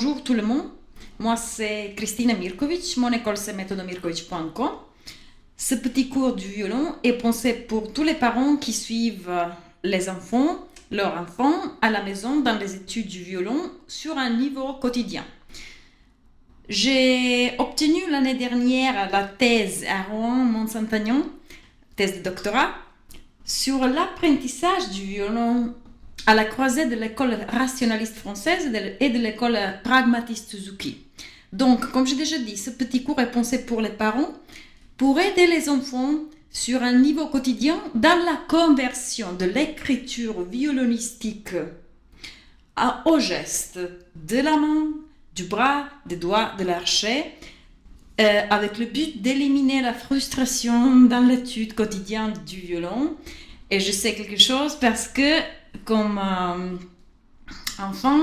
Bonjour tout le monde, moi c'est Christina Mirkovic, mon école c'est methodomirkovic.com. Ce petit cours du violon est pensé pour tous les parents qui suivent leurs enfants à la maison dans les études du violon sur un niveau quotidien. J'ai obtenu l'année dernière la thèse à Rouen-Mont-Saint-Aignan, thèse de doctorat, sur l'apprentissage du violon à la croisée de l'école rationaliste française et de l'école pragmatiste Suzuki. Donc, comme j'ai déjà dit, ce petit cours est pensé pour les parents pour aider les enfants sur un niveau quotidien dans la conversion de l'écriture violonistique au geste de la main, du bras, des doigts, de l'archet, avec le but d'éliminer la frustration dans l'étude quotidienne du violon. Et je sais quelque chose parce que, comme enfant,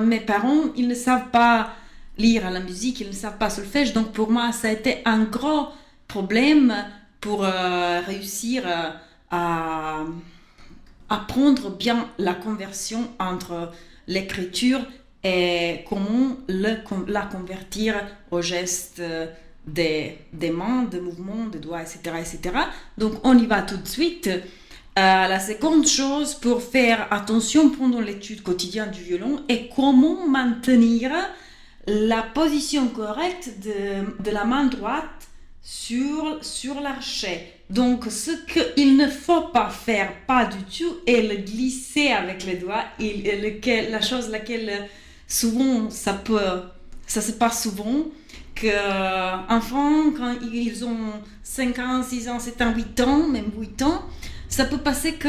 mes parents, ils ne savent pas lire la musique, ils ne savent pas solfège. Donc pour moi, ça a été un gros problème pour réussir à apprendre bien la conversion entre l'écriture et comment la convertir au geste des mains, des mouvements, des doigts, etc., etc. Donc on y va tout de suite. La seconde chose pour faire attention pendant l'étude quotidienne du violon est comment maintenir la position correcte de la main droite sur l'archet. Donc ce qu'il ne faut pas faire pas du tout est le glisser avec les doigts, la chose laquelle souvent ça se passe souvent, que enfants quand ils ont 5 ans, 6 ans, 7 ans, 8 ans, même 8 ans, ça peut passer que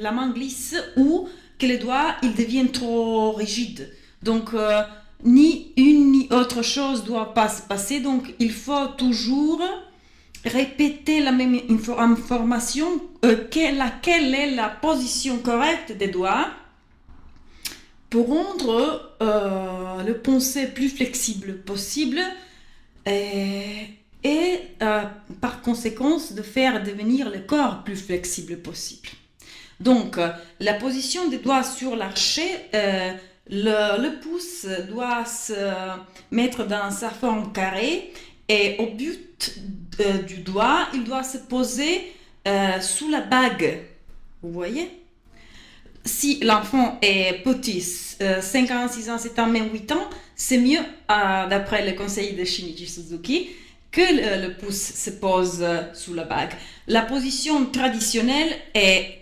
la main glisse ou que les doigts ils deviennent trop rigides. Donc ni une ni autre chose doit pas se passer. Donc il faut toujours répéter la même information, laquelle est la position correcte des doigts pour rendre le pensée plus flexible possible et par conséquent de faire devenir le corps plus flexible possible. Donc la position des doigts sur l'archet, le pouce doit se mettre dans sa forme carrée et au but du doigt, il doit se poser sous la bague. Vous voyez? Si l'enfant est petit, 5 ans, 6 ans, 7 ans, même 8 ans, c'est mieux, d'après le conseil de Shinichi Suzuki, que le pouce se pose sous la bague. La position traditionnelle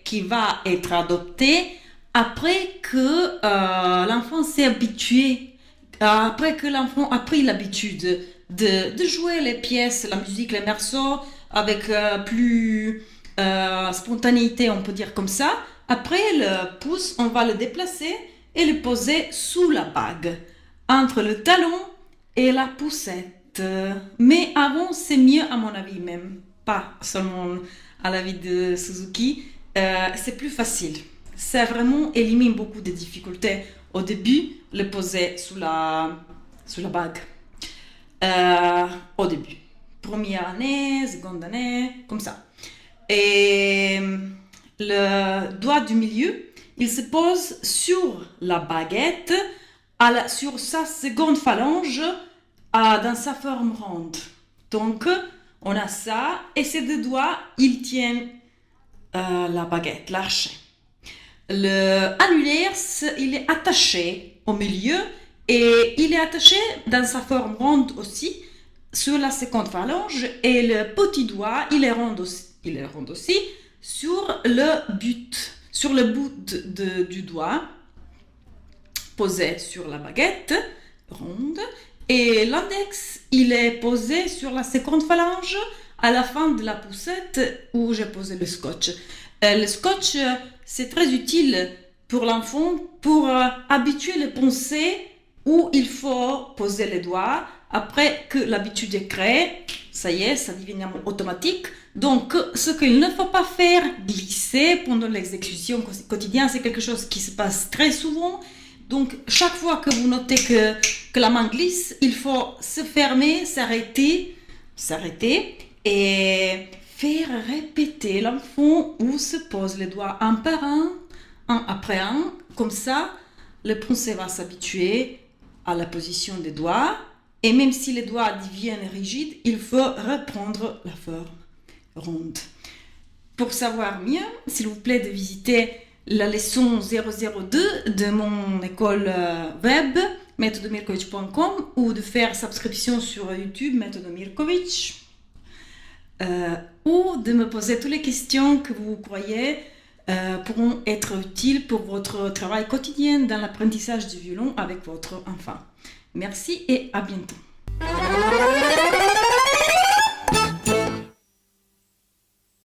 qui va être adoptée après que l'enfant s'est habitué, après que l'enfant a pris l'habitude de jouer les pièces, la musique, les morceaux avec plus spontanéité, on peut dire comme ça. Après le pouce, on va le déplacer et le poser sous la bague, entre le talon et la poussette. Mais avant, c'est mieux à mon avis même, pas seulement à l'avis de Suzuki, c'est plus facile. Ça vraiment élimine beaucoup de difficultés au début, le poser sous la bague. Au début. Première année, seconde année, comme ça. Et le doigt du milieu, il se pose sur la baguette, sur sa seconde phalange, dans sa forme ronde. Donc, on a ça, et ces deux doigts, ils tiennent la baguette, l'archet. Le annulaire, il est attaché au milieu, et il est attaché dans sa forme ronde aussi, sur la seconde phalange, et le petit doigt, il est rond aussi sur le bout du doigt, posé sur la baguette ronde, et l'index, il est posé sur la seconde phalange à la fin de la poussette où j'ai posé le scotch. Le scotch, c'est très utile pour l'enfant pour habituer les pensées où il faut poser les doigts. Après que l'habitude est créée, ça y est, ça devient automatique. Donc, ce qu'il ne faut pas faire glisser pendant l'exécution quotidienne, c'est quelque chose qui se passe très souvent. Donc, chaque fois que vous notez que la main glisse, il faut se fermer, s'arrêter et faire répéter l'enfant où se posent les doigts un par un après un. Comme ça, le français va s'habituer à la position des doigts. Et même si les doigts deviennent rigides, il faut reprendre la forme ronde. Pour savoir mieux, s'il vous plaît de visiter la leçon 002 de mon école web, methodemirkovic.com, ou de faire subscription sur YouTube, Méthode Mirkovic, ou de me poser toutes les questions que vous croyez pourront être utiles pour votre travail quotidien dans l'apprentissage du violon avec votre enfant. Merci et à bientôt.